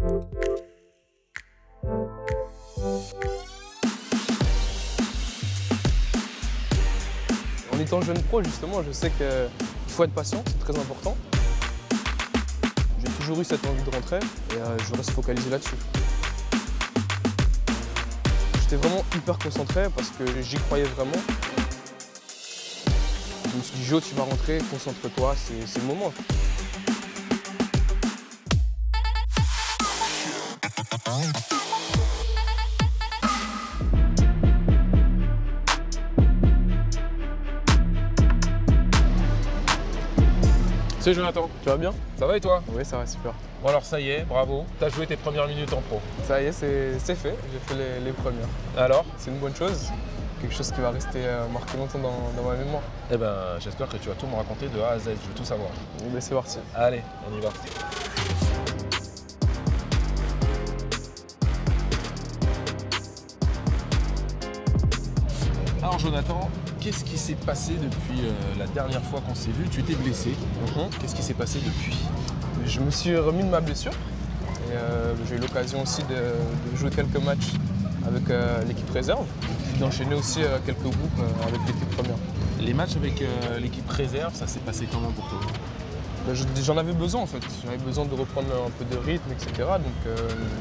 En étant jeune pro, justement, je sais qu'il faut être patient, c'est très important. J'ai toujours eu cette envie de rentrer et je reste focalisé là-dessus. J'étais vraiment hyper concentré parce que j'y croyais vraiment. Je me suis dit, Jo, tu vas rentrer, concentre-toi, c'est le moment. C'est Jonathan. Tu vas bien? Ça va et toi? Oui, ça va super. Bon alors ça y est, bravo. T'as joué tes premières minutes en pro. Ça y est, c'est fait. J'ai fait les premières. Alors? C'est une bonne chose. Quelque chose qui va rester marqué longtemps dans ma mémoire. Eh ben, j'espère que tu vas tout me raconter de A à Z. Je veux tout savoir. Mais c'est parti. Allez, on y va. Alors Jonathan, qu'est-ce qui s'est passé depuis la dernière fois qu'on s'est vu? Tu étais blessé. Qu'est-ce qui s'est passé depuis? Je me suis remis de ma blessure et j'ai eu l'occasion aussi de jouer quelques matchs avec l'équipe réserve, puis d'enchaîner aussi quelques groupes avec l'équipe première. Les matchs avec l'équipe réserve, ça s'est passé comment pour toi? J'en avais besoin en fait. J'avais besoin de reprendre un peu de rythme, etc. Donc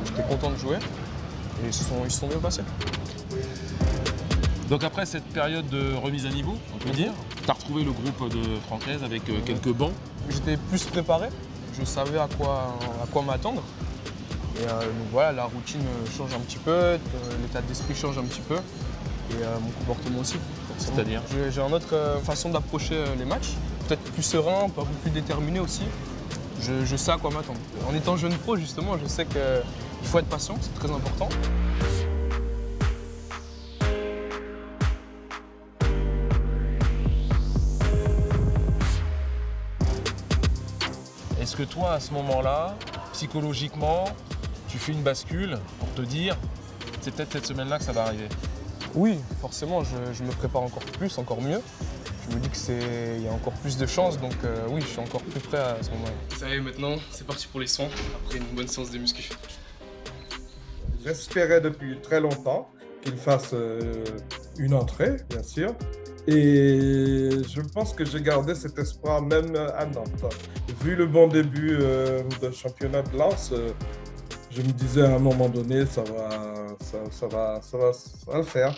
j'étais content de jouer et ils se sont bien passés. Donc après cette période de remise à niveau, on peut dire, tu as retrouvé le groupe de Francaise avec quelques bancs. J'étais plus préparé, je savais à quoi m'attendre. Et donc voilà, la routine change un petit peu, l'état d'esprit change un petit peu et mon comportement aussi. C'est-à-dire? J'ai une autre façon d'approcher les matchs, peut-être plus serein, un peu plus déterminé aussi. Je sais à quoi m'attendre. En étant jeune pro, justement, je sais qu'il faut être patient, c'est très important. Est-ce que toi, à ce moment-là, psychologiquement, tu fais une bascule pour te dire c'est peut-être cette semaine-là que ça va arriver? Oui, forcément, je me prépare encore plus, encore mieux. Je me dis qu'il y a encore plus de chances, donc oui, je suis encore plus prêt à ce moment-là. Ça y est, maintenant, c'est parti pour les soins, après une bonne séance de muscu. J'espérais depuis très longtemps qu'il fasse une entrée, bien sûr. Et je pense que j'ai gardé cet espoir même à Nantes. Vu le bon début de championnat de Lens, je me disais à un moment donné, ça va le faire.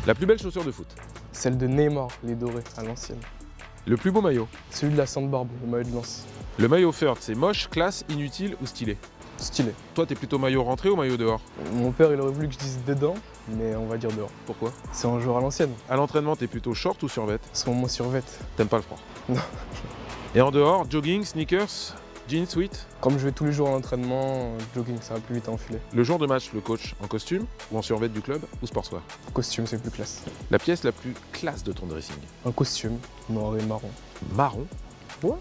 La plus belle chaussure de foot? Celle de Neymar, les dorés, à l'ancienne. Le plus beau maillot? Celui de la Sandbarbe, le maillot de Lens. Le maillot Firth, c'est moche, classe, inutile ou stylé? Stylé. Toi, t'es plutôt maillot rentré ou maillot dehors? Mon père, il aurait voulu que je dise dedans, mais on va dire dehors. Pourquoi? C'est un joueur à l'ancienne. À l'entraînement, t'es plutôt short ou survêt? En ce moment, survêt. T'aimes pas le froid? Non. Et en dehors, jogging, sneakers, jeans, sweat? Comme je vais tous les jours à l'entraînement, jogging, ça va plus vite à enfiler. Le jour de match, le coach en costume ou en survêt du club ou sportswear? Costume, c'est plus classe. La pièce la plus classe de ton dressing? Un costume, noir et marron. Marron? Ouais.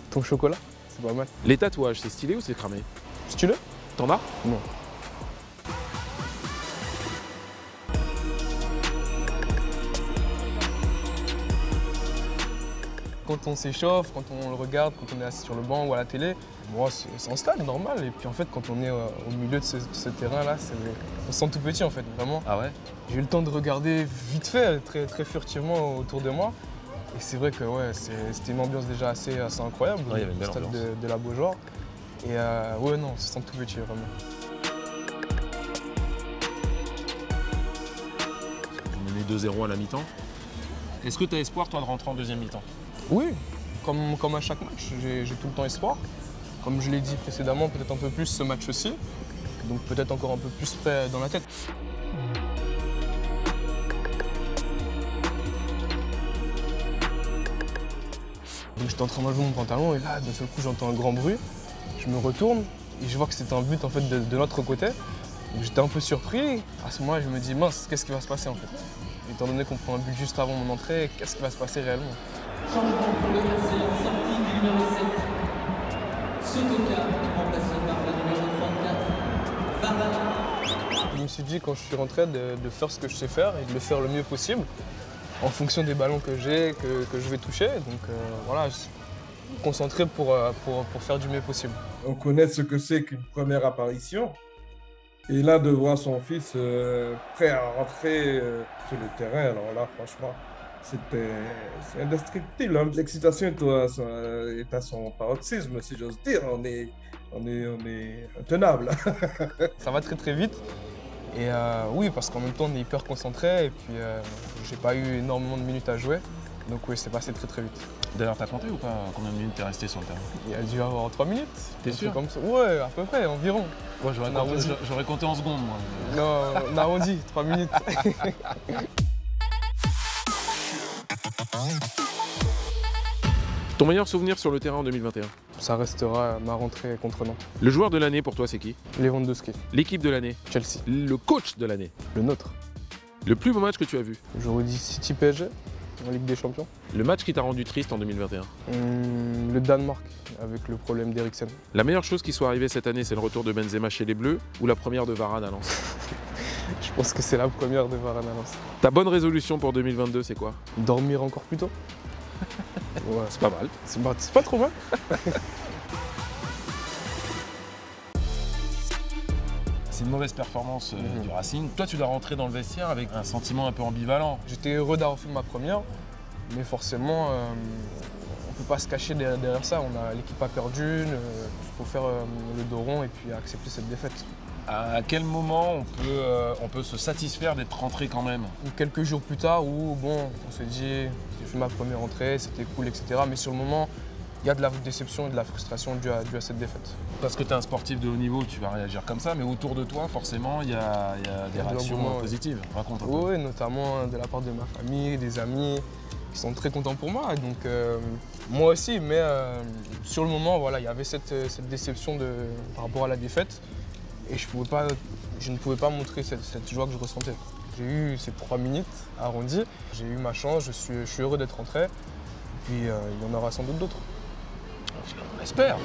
Ton chocolat, c'est pas mal. Les tatouages, c'est stylé ou c'est cramé? Stylé? T'en as? Non. Quand on s'échauffe, quand on le regarde, quand on est assis sur le banc ou à la télé, moi c'est un stade normal. Et puis en fait, quand on est au milieu de ce terrain-là, on se sent tout petit en fait, vraiment. Ah ouais? J'ai eu le temps de regarder vite fait, très furtivement autour de moi. Et c'est vrai que ouais, c'était une ambiance déjà assez incroyable, Ouais, il y avait une belle stade ambiance. de la Beaujoire. Et ouais, non, on se sent tout petit vraiment. Vous menez 2-0 à la mi-temps. Est-ce que tu as espoir, toi, de rentrer en deuxième mi-temps? Oui, comme à chaque match, j'ai tout le temps espoir. Comme je l'ai dit précédemment, peut-être un peu plus ce match aussi. Donc peut-être encore un peu plus près dans la tête. Donc j'étais en train d'enlever mon pantalon et là, d'un seul coup, j'entends un grand bruit. Je me retourne et je vois que c'était un but en fait de notre côté. J'étais un peu surpris. À ce moment-là, je me dis mince, qu'est-ce qui va se passer en fait? Étant donné qu'on prend un but juste avant mon entrée, qu'est-ce qui va se passer réellement? Changement pour le KC, sortie du numéro 7. Sotoka, remplacé par le numéro 34, Varane. Je me suis dit quand je suis rentré de faire ce que je sais faire et de le faire le mieux possible en fonction des ballons que j'ai, que je vais toucher. Donc voilà, je suis concentré pour faire du mieux possible. On connaît ce que c'est qu'une première apparition. Et là, de voir son fils prêt à rentrer sur le terrain, alors là, franchement, c'est indescriptible. Hein. L'excitation est à son paroxysme, si j'ose dire. On est intenable. Ça va très très vite. Et oui, parce qu'en même temps, on est hyper concentré. Et puis, j'ai pas eu énormément de minutes à jouer. Donc oui, c'est passé très très vite. D'ailleurs, t'as compté ou pas combien de minutes t'es resté sur le terrain? Il a dû avoir 3 minutes. T'es sûr? Comme ça. Ouais, à peu près, environ. Ouais, j'aurais compté en secondes, moi. Non, on a arrondi, 3 minutes. Ton meilleur souvenir sur le terrain en 2021? Ça restera ma rentrée contre Nantes. Le joueur de l'année pour toi, c'est qui? Lewandowski, L'équipe de l'année? Chelsea, Le coach de l'année? le nôtre. Le plus beau match que tu as vu? J'aurais dit City PSG en Ligue des Champions. Le match qui t'a rendu triste en 2021? Le Danemark, avec le problème d'Eriksen. La meilleure chose qui soit arrivée cette année, c'est le retour de Benzema chez les Bleus ou la première de Varane à Lens? Je pense que c'est la première de Varane à Lens. Ta bonne résolution pour 2022, c'est quoi? Dormir encore plus tôt. Ouais, C'est pas mal. c'est pas trop mal. C'est une mauvaise performance du Racing. Toi, tu dois rentrer dans le vestiaire avec un sentiment un peu ambivalent. J'étais heureux d'avoir fait ma première, mais forcément, on ne peut pas se cacher derrière ça. L'équipe a perdu, il faut faire le dos rond et puis accepter cette défaite. À quel moment on peut se satisfaire d'être rentré quand même? Quelques jours plus tard où bon, on s'est dit, j'ai fait ma première entrée, c'était cool, etc. Mais sur le moment, il y a de la déception et de la frustration due à cette défaite. Parce que tu es un sportif de haut niveau, tu vas réagir comme ça, mais autour de toi, forcément, il y a des réactions positives. Raconte un peu. Oui, notamment de la part de ma famille, des amis, qui sont très contents pour moi. Donc moi aussi, mais sur le moment, voilà, il y avait cette déception par rapport à la défaite. Et je ne pouvais pas montrer cette joie que je ressentais. J'ai eu ces 3 minutes arrondies, j'ai eu ma chance, je suis heureux d'être rentré. Et puis il y en aura sans doute d'autres. On espère.